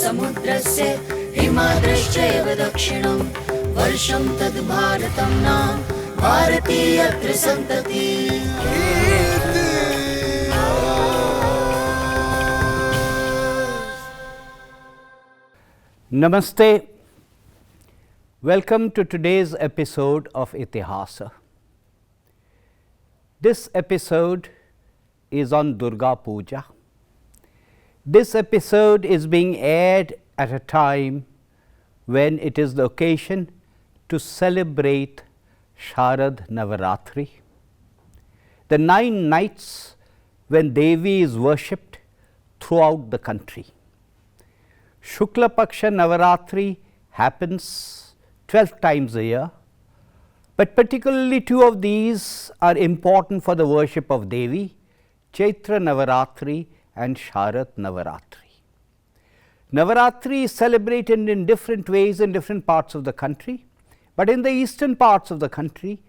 समुद्रस्य हिमाद्रश्चैव दक्षिणं वर्षं तद् भारतं नाम भारतीयत्र सन्तति। Namaste. Welcome to today's episode of Itihasa. This episode is on Durga Puja. This episode is being aired at a time when it is the occasion to celebrate Sharad Navaratri, the 9 nights when Devi is worshipped throughout the country. Shukla Paksha Navaratri happens 12 times a year, but particularly 2 of these are important for the worship of Devi, Chaitra Navaratri and Sharad Navaratri. Navaratri is celebrated in different ways in different parts of the country, but in the eastern parts of the country,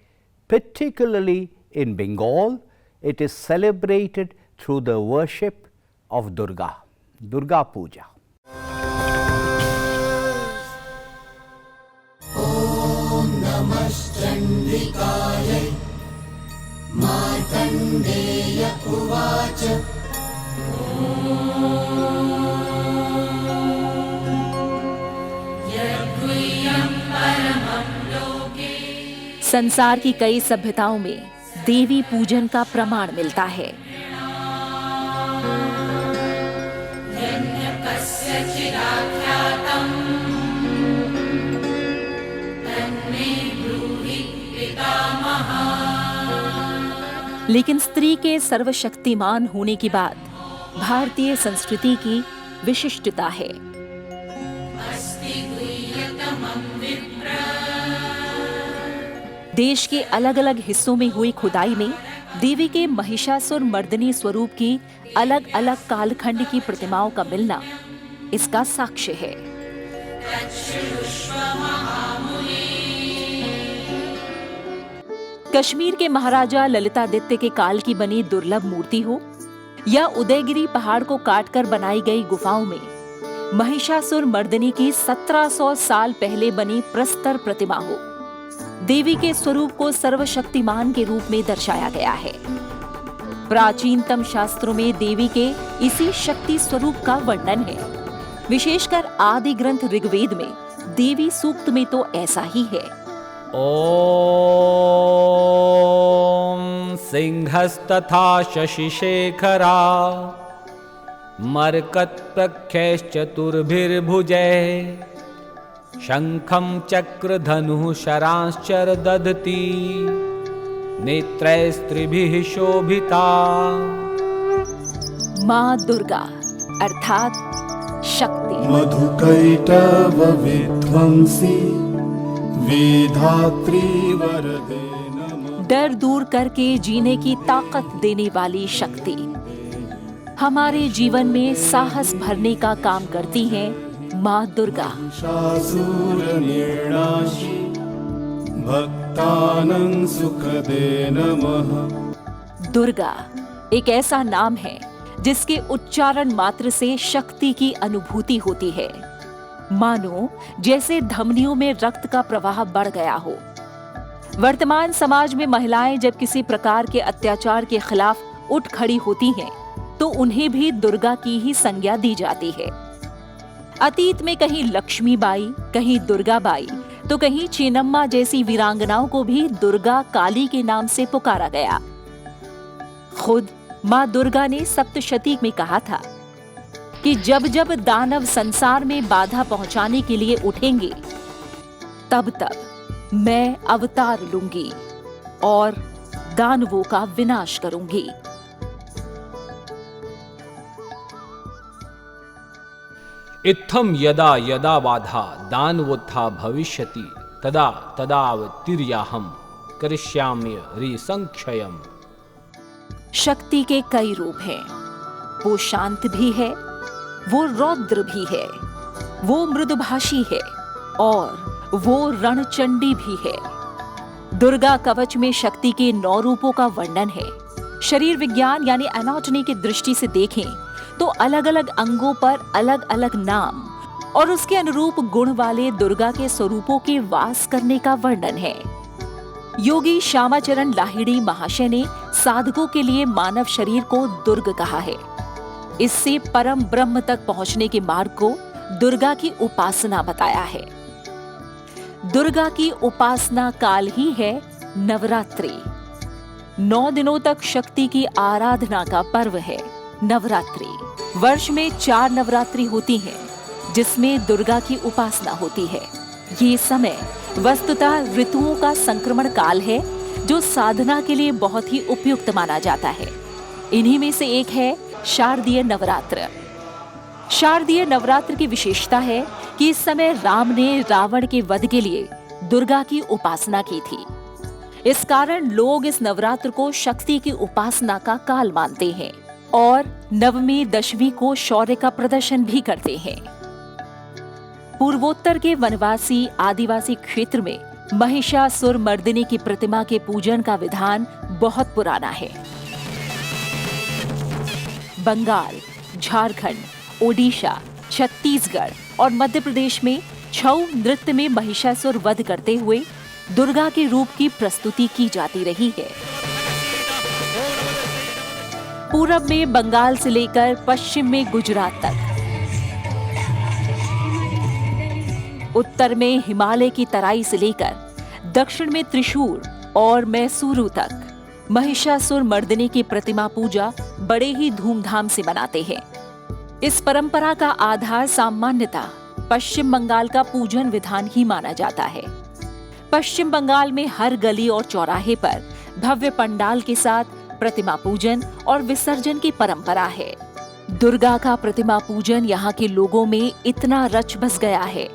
particularly in Bengal, it is celebrated through the worship of Durga, Durga Puja. चण्डिकायै Markandeya उवाच संसार की कई सभ्यताओं में देवी पूजन का प्रमाण मिलता है। लेकिन स्त्री के सर्वशक्तिमान होने की बात भारतीय संस्कृति की विशिष्टता है। देश के अलग अलग हिस्सों में हुई खुदाई में देवी के महिषासुर मर्दिनी स्वरूप की अलग अलग कालखंड की प्रतिमाओं का मिलना इसका साक्ष्य है। कश्मीर के महाराजा ललितादित्य के काल की बनी दुर्लभ मूर्ति हो या उदयगिरी पहाड़ को काटकर बनाई गई गुफाओं में महिषासुर मर्दिनी की 1700 साल पहले बनी प्रस्तर प्रतिमा हो, देवी के स्वरूप को सर्वशक्तिमान के रूप में दर्शाया गया है। प्राचीनतम शास्त्रों में देवी के इसी शक्ति स्वरूप का वर्णन है। विशेषकर आदि ग्रंथ ऋग्वेद में देवी सूक्त में तो ऐसा ही है। ओम सिंहस्तथा शशिशेखरा मरकत्प्रख्यैश्चतुर्भिर्भुजैः शंखं चक्रधनुः शरांश्चर दधती नेत्रैस्त्रिभिः शोभिता। माँ दुर्गा अर्थात शक्ति। मधुकैटव विध्वंसी विधात्री वरदे नमः। डर दूर करके जीने की ताकत देने वाली शक्ति हमारे जीवन में साहस भरने का काम करती हैं माँ दुर्गा। भक्तानं सुखदे नमः। दुर्गा एक ऐसा नाम है जिसके उच्चारण मात्र से शक्ति की अनुभूति होती है, मानो जैसे धमनियों में रक्त का प्रवाह बढ़ गया हो। वर्तमान समाज में महिलाएं जब किसी प्रकार के अत्याचार के खिलाफ उठ खड़ी होती हैं, तो उन्हें भी दुर्गा की ही संज्ञा दी जाती है। अतीत में कहीं लक्ष्मीबाई, कहीं दुर्गाबाई, तो कहीं चेन्नम्मा जैसी वीरांगनाओं को भी दुर्गा काली के नाम से पुकारा गया। खुद माँ दुर्गा ने सप्तशती में कहा था कि जब जब दानव संसार में बाधा पहुंचाने के लिए उठेंगे, तब तब मैं अवतार लूंगी और दानवों का विनाश करूंगी। इत्थम यदा यदा बाधा दानवोत्था भविष्यति तदा तदावतीर्याहम् करिष्यामि ऋसंक्षयम्। शक्ति के कई रूप हैं। वो शांत भी है, वो रौद्र भी है, वो मृदुभाषी है और वो रणचंडी भी है। दुर्गा कवच में शक्ति के 9 रूपों का वर्णन है। शरीर विज्ञान यानी एनाटॉमी की दृष्टि से देखें तो अलग अलग अंगों पर अलग अलग नाम और उसके अनुरूप गुण वाले दुर्गा के स्वरूपों के वास करने का वर्णन है। योगी श्यामाचरण लाहिड़ी महाशय ने साधकों के लिए मानव शरीर को दुर्ग कहा है। इससे परम ब्रह्म तक पहुंचने के मार्ग को दुर्गा की उपासना बताया है। दुर्गा की उपासना काल ही है नवरात्रि। 9 दिनों तक शक्ति की आराधना का पर्व है नवरात्रि। वर्ष में 4 नवरात्रि होती हैं, जिसमें दुर्गा की उपासना होती है। ये समय वस्तुतः ऋतुओं का संक्रमण काल है, जो साधना के लिए बहुत ही उपयुक्त माना जाता है। इन्हीं में से एक है शारदीय नवरात्र। शारदीय नवरात्र की विशेषता है कि इस समय राम ने रावण के वध के लिए दुर्गा की उपासना की थी। इस कारण लोग इस नवरात्र को शक्ति की उपासना का काल मानते हैं और नवमी दशमी को शौर्य का प्रदर्शन भी करते हैं। पूर्वोत्तर के वनवासी आदिवासी क्षेत्र में महिषासुर मर्दिनी की प्रतिमा के पूजन का विधान बहुत पुराना है। बंगाल, झारखंड, ओडिशा, छत्तीसगढ़ और मध्य प्रदेश में छऊ नृत्य में महिषासुर वध करते हुए दुर्गा के रूप की प्रस्तुति की जाती रही है। पूरब में बंगाल से लेकर पश्चिम में गुजरात तक, उत्तर में हिमालय की तराई से लेकर दक्षिण में त्रिशूर और मैसूरू तक महिषासुर मर्दिनी की प्रतिमा पूजा बड़े ही धूमधाम से मनाते हैं। इस परंपरा का आधार सामान्यतः पश्चिम बंगाल का पूजन विधान ही माना जाता है। पश्चिम बंगाल में हर गली और चौराहे पर भव्य पंडाल के साथ प्रतिमा पूजन और विसर्जन की परंपरा है। दुर्गा का प्रतिमा पूजन यहाँ के लोगों में इतना रच बस गया है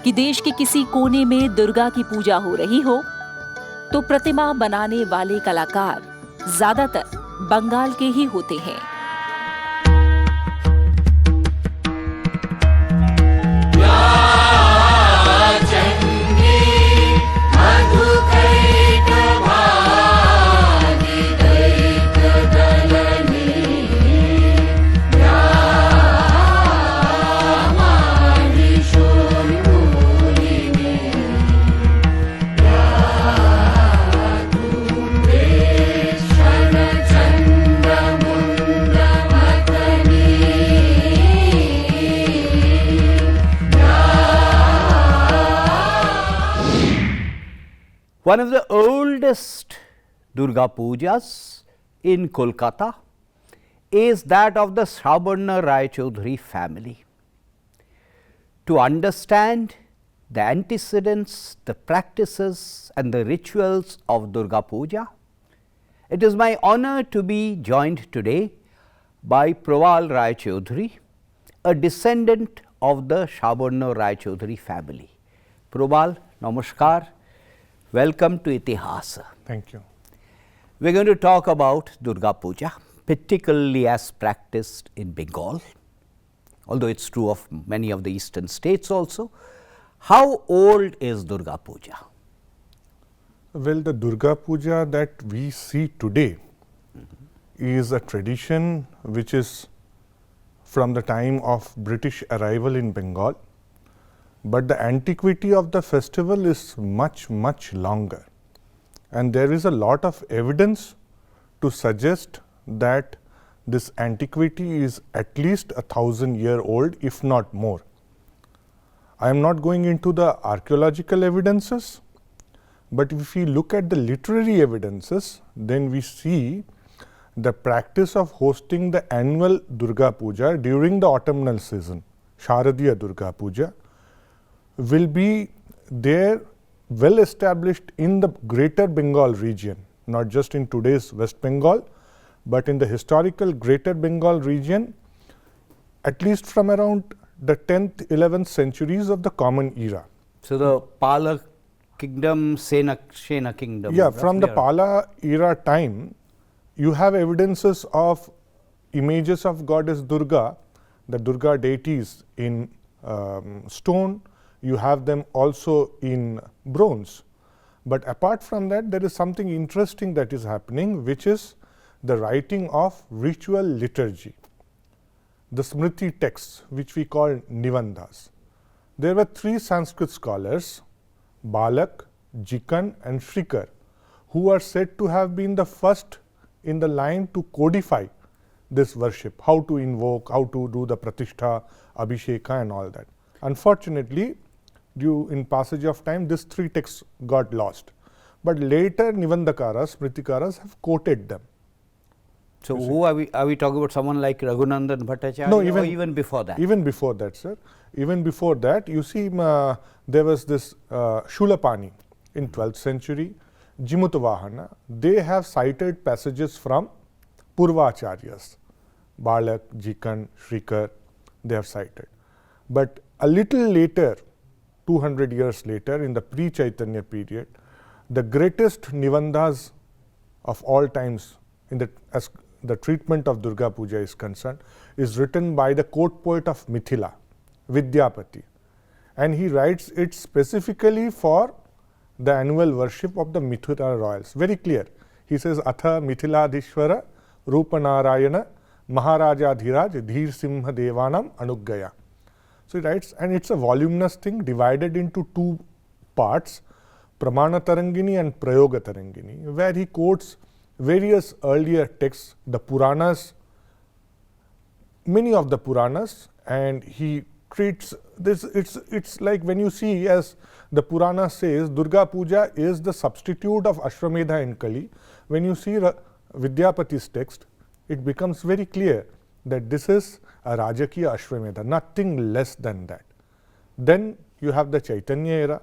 कि देश के किसी कोने में दुर्गा की पूजा हो रही हो तो प्रतिमा बनाने वाले कलाकार ज्यादातर बंगाल के ही होते हैं। One of the oldest Durga Pujas in Kolkata is that of the Sabarna Rai Chowdhury family. To understand the antecedents, the practices and the rituals of Durga Puja, it is my honor to be joined today by Probal Rai Chowdhury, a descendant of the Sabarna Rai Chowdhury family. Probal, namaskar. Welcome to Itihasa. Thank you. We are going to talk about Durga Puja, particularly as practiced in Bengal, although it is true of many of the eastern states also. How old is Durga Puja? Well, the Durga Puja that we see today is a tradition which is from the time of British arrival in Bengal. But the antiquity of the festival is much, much longer, and there is a lot of evidence to suggest that this antiquity is at least 1,000-year old, if not more. I am not going into the archaeological evidences, but if we look at the literary evidences, then we see the practice of hosting the annual Durga Puja during the autumnal season, Sharadiya Durga Puja, will be there well established in the greater Bengal region, not just in today's West Bengal, but in the historical greater Bengal region, at least from around the 10th, 11th centuries of the Common Era. So, the Pala kingdom, Sena kingdom. Yeah, from the Pala era time, you have evidences of images of goddess Durga, the Durga deities in stone. You have them also in bronze. But apart from that, there is something interesting that is happening, which is the writing of ritual liturgy. The Smriti texts, which we call Nivandhas. there were 3 Sanskrit scholars, Balak, Jikan and Shrikar, who are said to have been the first in the line to codify this worship, how to invoke, how to do the pratishtha, abhisheka and all that. Unfortunately, due in passage of time, these 3 texts got lost. But later Nivandakaras, Smritikaras have quoted them. So, who are we talking about? Someone like Raghunandan Bhattacharya, No, or even before that? Even before that, sir. Even before that, you see, there was this Shulapani in 12th century, Jimutavahana. They have cited passages from Purvacharyas, Balak, Jikan, Shrikar, they have cited. But a little later, 200 years later, in the pre-Chaitanya period, the greatest Nivandas of all times in as the treatment of Durga Puja is concerned, is written by the court poet of Mithila, Vidyapati. And he writes it specifically for the annual worship of the Mithila royals. Very clear. He says, Atha Mithiladishwara Rupanarayana Maharaja Dhiraj Dhir Simha Devanam Anuggaya. So he writes, and it's a voluminous thing divided into 2 parts, Pramana Tarangini and Prayoga Tarangini, where he quotes various earlier texts, the Puranas, many of the Puranas, and he treats this, it's like when you see, as the Purana says, Durga Puja is the substitute of Ashwamedha and Kali. When you see Vidyapati's text, it becomes very clear that this is a Rajakiya Ashwamedha, nothing less than that. Then you have the Chaitanya era,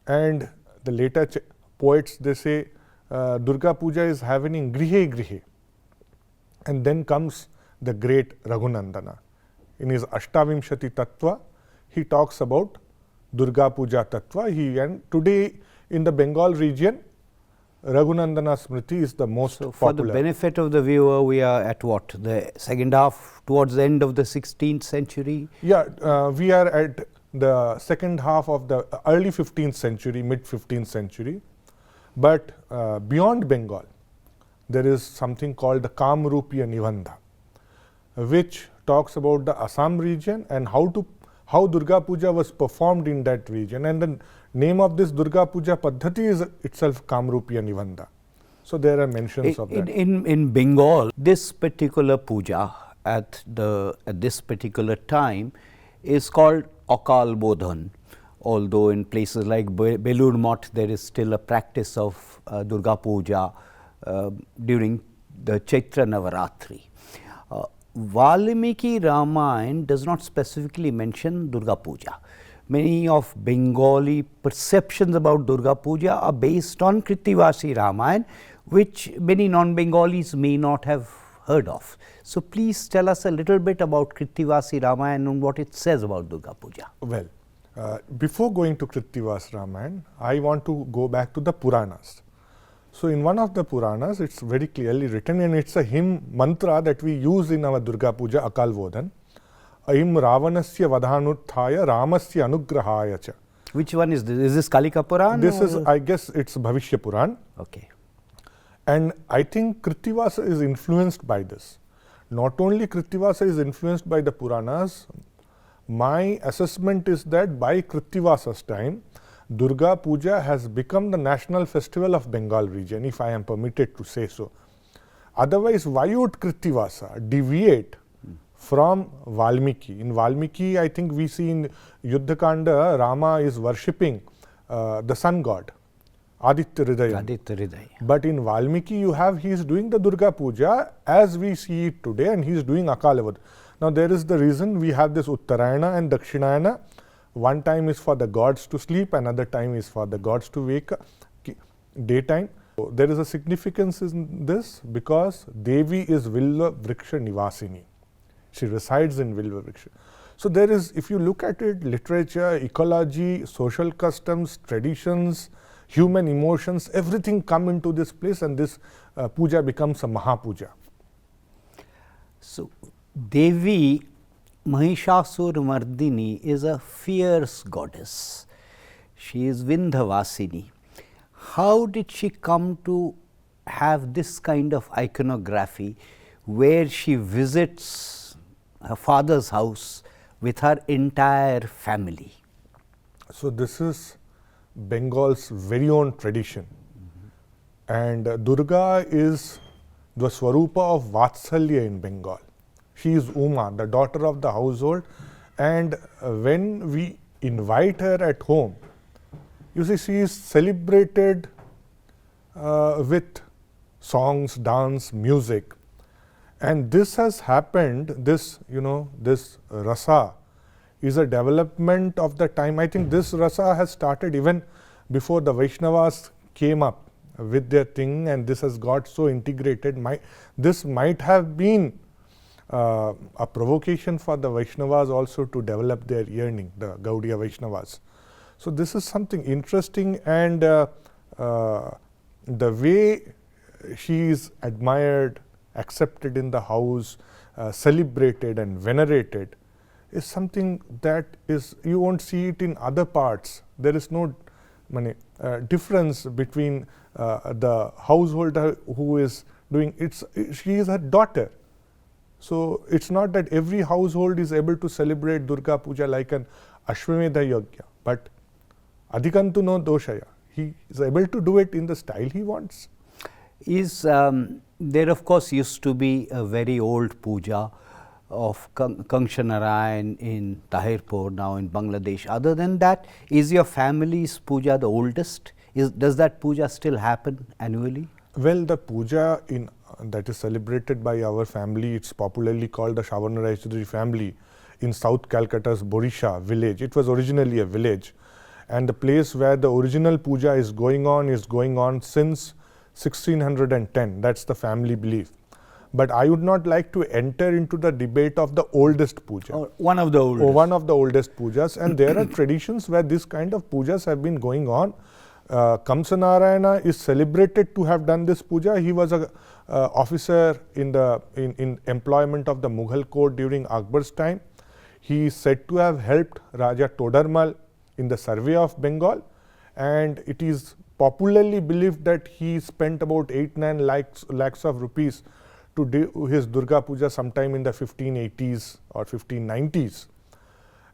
and the later poets, they say Durga Puja is happening grihe grihe. And then comes the great Raghunandana. In his Ashtavimshati Tattva, he talks about Durga Puja Tattva. And today in the Bengal region, Raghunandana Smriti is the most popular. For the benefit of the viewer, we are at what? The second half, towards the end of the 16th century? Yeah, we are at the second half of the early 15th century, mid 15th century. But beyond Bengal, there is something called the Kamrupiya Nivandha, which talks about the Assam region and how Durga Puja was performed in that region. And the name of this Durga Puja Paddhati is itself Kamrupiya Nivandha. So there are mentions of that. In Bengal, this particular puja at this particular time is called Akal Bodhan. Although in places like Belur Math, there is still a practice of Durga Puja during the Chaitra Navaratri. Valmiki Ramayana does not specifically mention Durga Puja. Many of Bengali perceptions about Durga Puja are based on Krittivasi Ramayana, which many non-Bengalis may not have heard of. So please tell us a little bit about Krittivasi Ramayana and what it says about Durga Puja. Well, before going to Krittivas Ramayana, I want to go back to the Puranas. So in one of the Puranas, it's very clearly written, and it's a hymn mantra that we use in our Durga Puja, Akal Bodhan. Aim Ravanasya Vadhanuthaya Ramasya Anugrahaya cha. Which one is this? Is this Kalika Puran? This is, I guess, it's Bhavishya Puran. Okay. And I think Krittivasa is influenced by this. Not only Krittivasa is influenced by the Puranas, my assessment is that by Krittivasa's time, Durga Puja has become the national festival of Bengal region, if I am permitted to say so. Otherwise, why would Krittivasa deviate from Valmiki? In Valmiki, I think we see in Yuddhakanda, Rama is worshipping the sun god, Aditya Hridaya. But in Valmiki, you have, he is doing the Durga Puja as we see it today, and he is doing Akalavad. Now, there is the reason we have this Uttarayana and Dakshinayana. One time is for the gods to sleep, another time is for the gods to wake up, daytime. So there is a significance in this because Devi is Vilva Vriksha Nivasini. She resides in Vilva Vriksha. So there is, if you look at it, literature, ecology, social customs, traditions, human emotions, everything come into this place, and this puja becomes a Mahapuja. So Devi Mahishasur Mardini is a fierce goddess. She is Vindhavasini. How did she come to have this kind of iconography where she visits her father's house with her entire family? So this is Bengal's very own tradition. And Durga is the Swarupa of Vatsalya in Bengal. She is Uma, the daughter of the household. And when we invite her at home, you see, she is celebrated with songs, dance, music. And this has happened, this rasa is a development of the time. I think this rasa has started even before the Vaishnavas came up with their thing, and this has got so integrated. This might have been a provocation for the Vaishnavas also to develop their yearning, the Gaudiya Vaishnavas. So this is something interesting, and the way she is admired, accepted in the house, celebrated and venerated is something that is, you won't see it in other parts. There is no difference between the householder who is doing it. She is her daughter. So it's not that every household is able to celebrate Durga Puja like an Ashwamedha Yajna, but Adhikantu no doshaya. He is able to do it in the style he wants. Is there of course used to be a very old puja of Kangsha Narayan in Tahirpur, now in Bangladesh. Other than that, is your family's puja the oldest? Does that puja still happen annually? Well, the puja that is celebrated by our family, it's popularly called the Chowdhury family in South Calcutta's Borisha village. It was originally a village, and the place where the original puja is going on since 1610. That's the family belief. But I would not like to enter into the debate of the oldest puja. One of the oldest. One of the oldest pujas. And there are traditions where this kind of pujas have been going on. Kamsa Narayana is celebrated to have done this puja. He was a officer in employment of the Mughal court during Akbar's time. He is said to have helped Raja Todarmal in the survey of Bengal, and it is popularly believed that he spent about 8-9 lakhs of rupees to do his Durga Puja sometime in the 1580s or 1590s.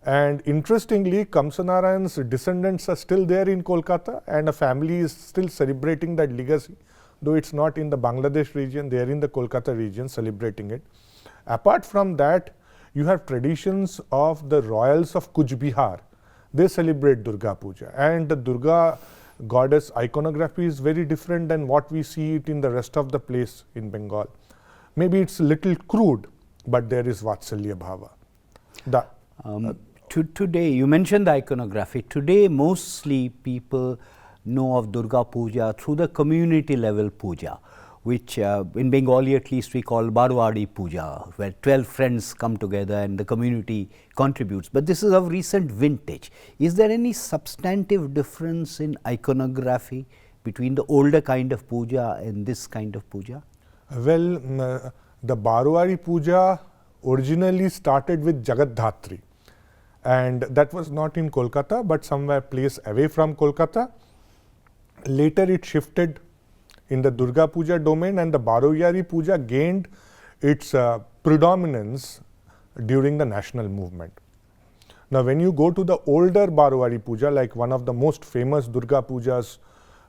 And interestingly, Kamsa Narayan's descendants are still there in Kolkata, and a family is still celebrating that legacy, though it's not in the Bangladesh region, they are in the Kolkata region celebrating it. Apart from that, you have traditions of the royals of Kuch Bihar. They celebrate Durga Puja, and the Durga goddess iconography is very different than what we see it in the rest of the place in Bengal. Maybe it's a little crude, but there is Vatsalya Bhava. Today, you mentioned the iconography. Today, mostly people know of Durga Puja through the community level puja, which in Bengali at least we call Barwadi Puja, where 12 friends come together and the community contributes. But this is of recent vintage. Is there any substantive difference in iconography between the older kind of puja and this kind of puja? Well, the Barwadi Puja originally started with Jagadhatri, and that was not in Kolkata but somewhere place away from Kolkata. Later it shifted in the Durga Puja domain, and the Barwadi Puja gained its predominance during the national movement. Now when you go to the older Barwadi Puja, like one of the most famous Durga Pujas,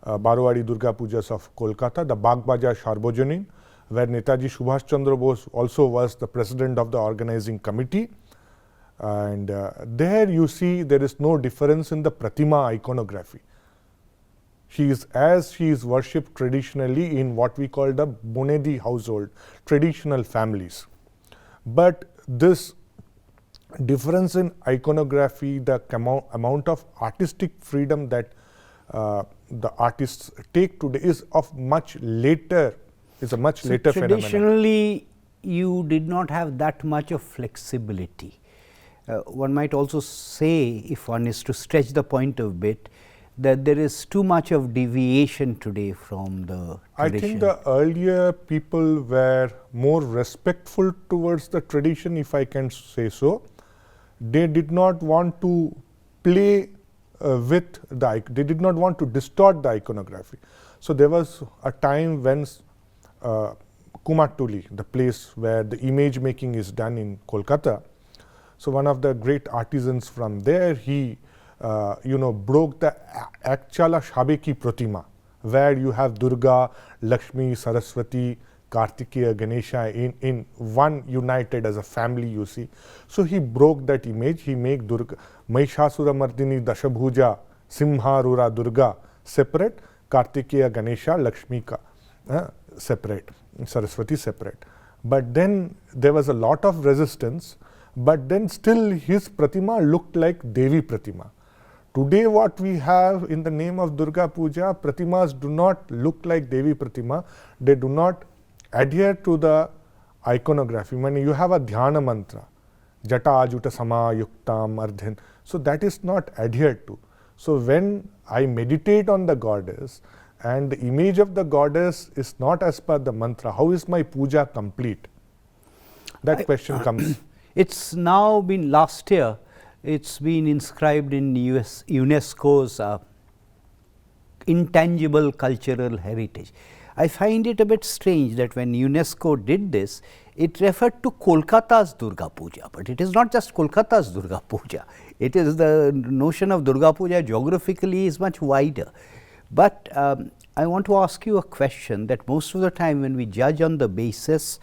Barwadi Durga Pujas of Kolkata, the Bagbaja Sarbojanin, where Netaji Subhash Chandra Bose also was the president of the organizing committee. And there you see there is no difference in the Pratima iconography. She is worshipped traditionally in what we call the Bonedi household, traditional families. But this difference in iconography, the amount of artistic freedom that the artists take today is of much later, is a much later phenomenon. Traditionally, you did not have that much of flexibility. One might also say, if one is to stretch the point a bit, that there is too much of deviation today from the tradition. I think the earlier people were more respectful towards the tradition, if I can say so. They did not want to play with they did not want to distort the iconography. So there was a time when Kumatuli, the place where the image making is done in Kolkata, so one of the great artisans from there, he broke the Akchala Shabeki Pratima, where you have Durga, Lakshmi, Saraswati, Kartikeya, Ganesha in one united as a family, you see. So he broke that image. He made Durga, Mahishasura Mardini, Dashabhuja, Simharura Durga separate, Kartikeya, Ganesha, Lakshmi separate, Saraswati separate. But then there was a lot of resistance, but then still his Pratima looked like Devi Pratima. Today what we have in the name of Durga Puja, Pratimas do not look like Devi Pratima. They do not adhere to the iconography. When you have a dhyana mantra, Jata Ajuta Sama Yuktam Ardhin, so that is not adhered to. So when I meditate on the goddess and the image of the goddess is not as per the mantra, how is my puja complete? That question comes. It's now been last year, it's been inscribed in UNESCO's intangible cultural heritage. I find it a bit strange that when UNESCO did this, it referred to Kolkata's Durga Puja, but it is not just Kolkata's Durga Puja. It is the notion of Durga Puja geographically is much wider. But I want to ask you a question that most of the time when we judge on the basis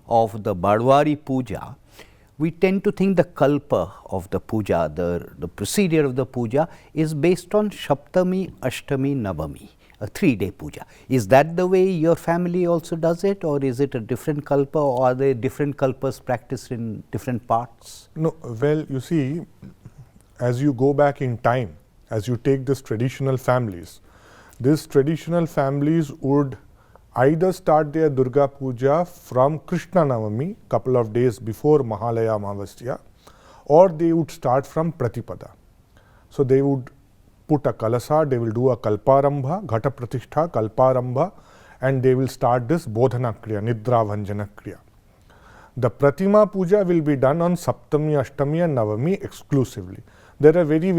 of the Barwari Puja, we tend to think the kalpa of the puja, the procedure of the puja is based on Saptami, Ashtami, Navami, a 3-day puja. Is that the way your family also does it, or is it a different kalpa, or are there different kalpas practiced in different parts? No, well, you see, as you go back in time, as you take these traditional families would either start their Durga Puja from Krishna Navami, couple of days before Mahalaya Amavasya, or they would start from Pratipada. So they would put a kalasa, they will do a kalparambha, ghata pratishtha, kalparambha, and they will start this bodhana kriya, nidra bhanjana kriya. The Pratima Puja will be done on Saptami, Ashtami and Navami exclusively. There are many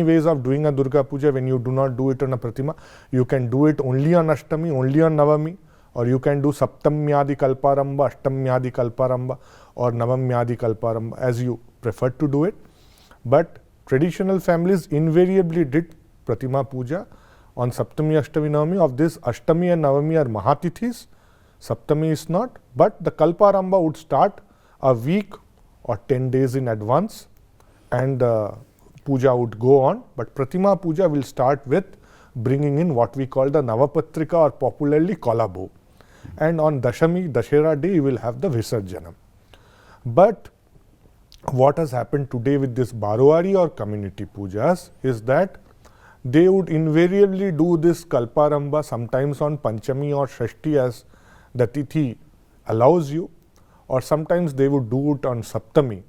ways of doing a Durga Puja when you do not do it on a Pratima. You can do it only on Ashtami, only on Navami, or you can do Saptamyadi Kalparamba, Ashtamyadi Kalparamba, or Navamyadi Kalparamba, as you prefer to do it. But traditional families invariably did Pratima Puja on Saptami, Ashtami, Navami. Of this, Ashtami and Navami are Mahatithis, Saptami is not, but the Kalparamba would start a week or 10 days in advance, and puja would go on, but Pratima Puja will start with bringing in what we call the Navapatrika, or popularly Kolabo. And on Dashami, Dashera day, you will have the Visarjanam. But what has happened today with this Barwari or community pujas is that they would invariably do this Kalparamba sometimes on Panchami or Shashti as the Tithi allows you, or sometimes they would do it on Saptami.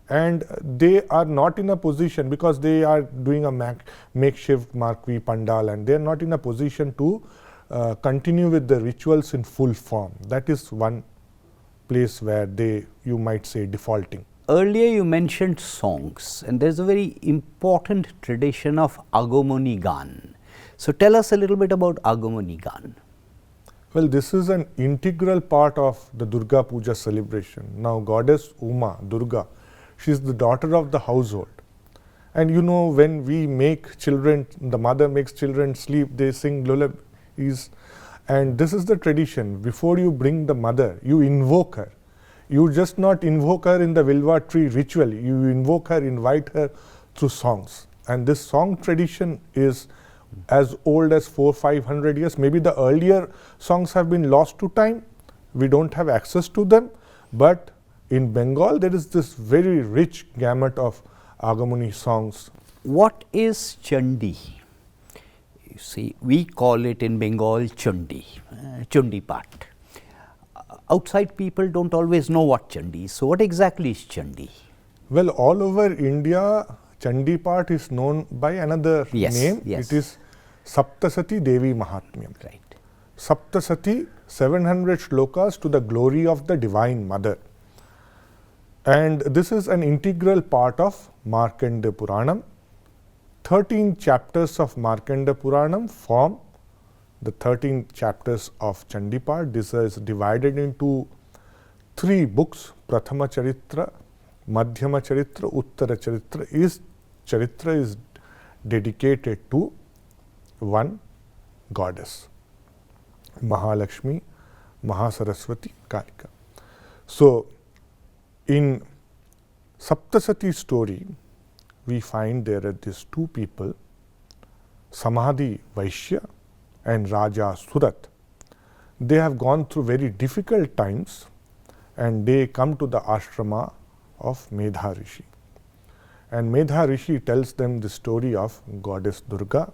And they are not in a position, because they are doing a makeshift marquee pandal, and they are not in a position to continue with the rituals in full form. That is one place where you might say, defaulting. Earlier you mentioned songs, and there is a very important tradition of Agomoni Gan. So tell us a little bit about Agomoni Gan. Well, this is an integral part of the Durga Puja celebration. Now, goddess Uma, Durga, she is the daughter of the household. And you know, when we make children, the mother makes children sleep, they sing lullabies. And this is the tradition. Before you bring the mother, you invoke her. You just not invoke her in the Vilva tree ritually. You invoke her, invite her through songs. And this song tradition is as old as 400-500 years. Maybe the earlier songs have been lost to time. We don't have access to them. But in Bengal, there is this very rich gamut of Agamoni songs. What is Chandi? You see, we call it in Bengal Chandi, Chandi Pat. Outside people don't always know what Chandi is. So what exactly is Chandi? Well, all over India, Chandi Pat is known by another name. Yes. It is Saptasati Devi Mahatmyam. Right. Saptasati, 700 shlokas to the glory of the Divine Mother. And this is an integral part of Markandeya Puranam. 13 chapters of Markandeya Puranam form the 13 chapters of Chandipat. This is divided into 3 books, Prathama Charitra, Madhyama Charitra, Uttara Charitra. Charitra is dedicated to one goddess, Mahalakshmi, Mahasaraswati, Kalika. So, in Saptasati story, we find there are these two people, Samadhi Vaishya and Raja Surat. They have gone through very difficult times and they come to the ashrama of Medha Rishi. And Medha Rishi tells them the story of goddess Durga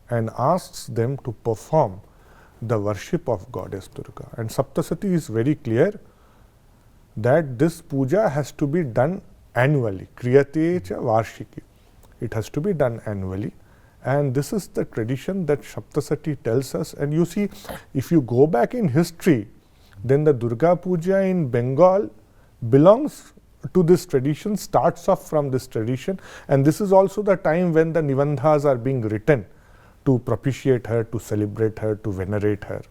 and asks them to perform the worship of goddess Durga. And Saptasati is very clear that this puja has to be done annually, kriyate cha varshiki. It has to be done annually. And this is the tradition that Saptasati tells us. And you see, if you go back in history, then the Durga Puja in Bengal belongs to this tradition, starts off from this tradition. And this is also the time when the Nibandhas are being written to propitiate her, to celebrate her, to venerate her.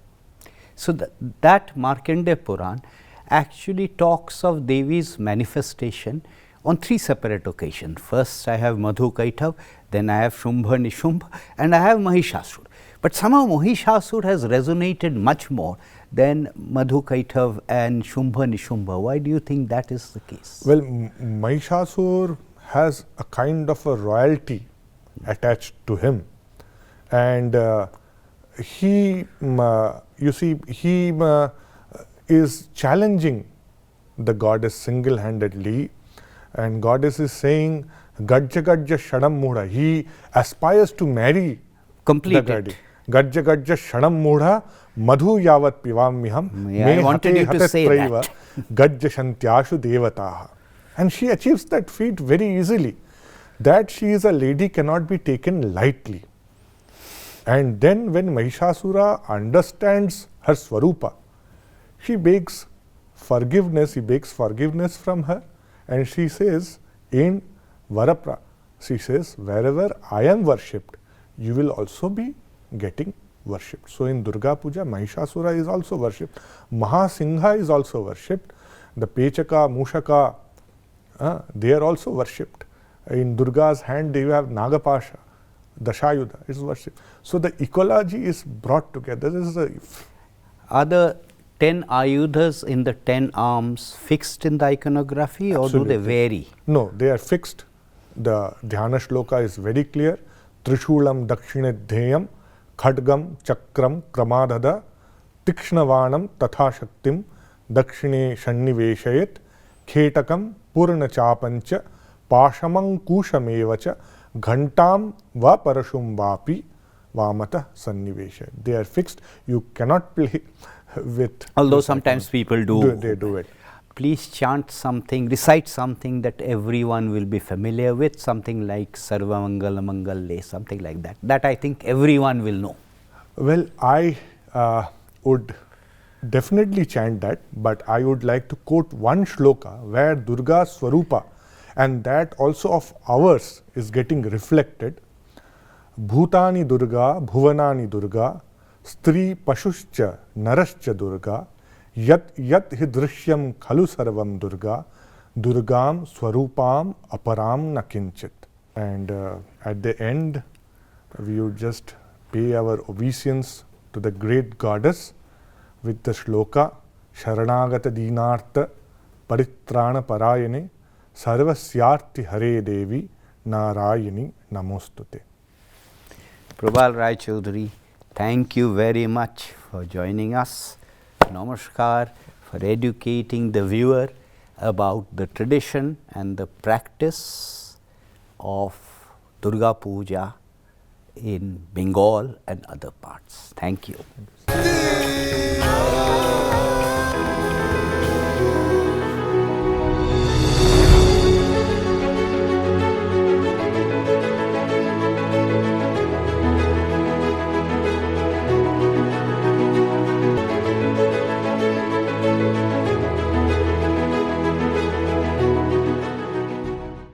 So, that Markandeya Puran actually talks of Devi's manifestation on three separate occasions. First I have Madhu Kaitav, then I have Shumbha Nishumbha, and I have Mahishasur. But somehow Mahishasur has resonated much more than Madhu Kaitav and Shumbha Nishumbha. Why do you think that is the case? Well, Mahishasur has a kind of a royalty attached to him. And he is challenging the goddess single-handedly, and goddess is saying, Gajja Gajja Shadam Mudha. He aspires to marry Complete the goddess. Gajja Gajja Shadam Mudha Madhu Yavat Pivam Miham. I wanted you to say that. Gajja Shantyashu Devataha. And she achieves that feat very easily. That she is a lady cannot be taken lightly. And then when Mahishasura understands her Swarupa, she begs forgiveness, he begs forgiveness from her, and she says in Varapra, she says, wherever I am worshipped, you will also be getting worshipped. So in Durga Puja, Mahishasura is also worshipped, Mahasingha is also worshipped, the Pechaka, Mushaka, they are also worshipped. In Durga's hand, you have Nagapasha, Dashayudha is worshipped. So the ecology is brought together. This is Are the 10 Ayudhas in the 10 arms fixed in the iconography, or Absolutely. do they vary? No, they are fixed. The Dhyana Shloka is very clear. Trishulam Dakshine Khadgam Chakram Kramadhada Tikshnavanam Tatha Shaktim Dakshine Shanniveshayat Khetakam Purna Chapancha Pashamang Kushamevacha Ghantam Va Parashum Vapi Vamata Sanniveshayat. They are fixed. You cannot play with. Although sometimes people do. They do it. Please chant something, recite something that everyone will be familiar with, something like Sarva Mangala Mangalle, something like that. That I think everyone will know. Well, I would definitely chant that, but I would like to quote one shloka where Durga's Swarupa and that also of ours is getting reflected. Bhutani Durga, Bhuvanani Durga, Stri Pashuscha, Narascha Durga, Yat Hidrishyam Khalu Sarvam Durga, Durgam Swarupam Aparam Nakinchit. And at the end, we would just pay our obeisance to the great goddess with the shloka Sharanagata Dinartha Paritrana Parayane Sarvasyarthi Hare Devi Narayani Namostute. Probal Rai Chowdhury, thank you very much for joining us. Namaskar, for educating the viewer about the tradition and the practice of Durga Puja in Bengal and other parts. Thank you.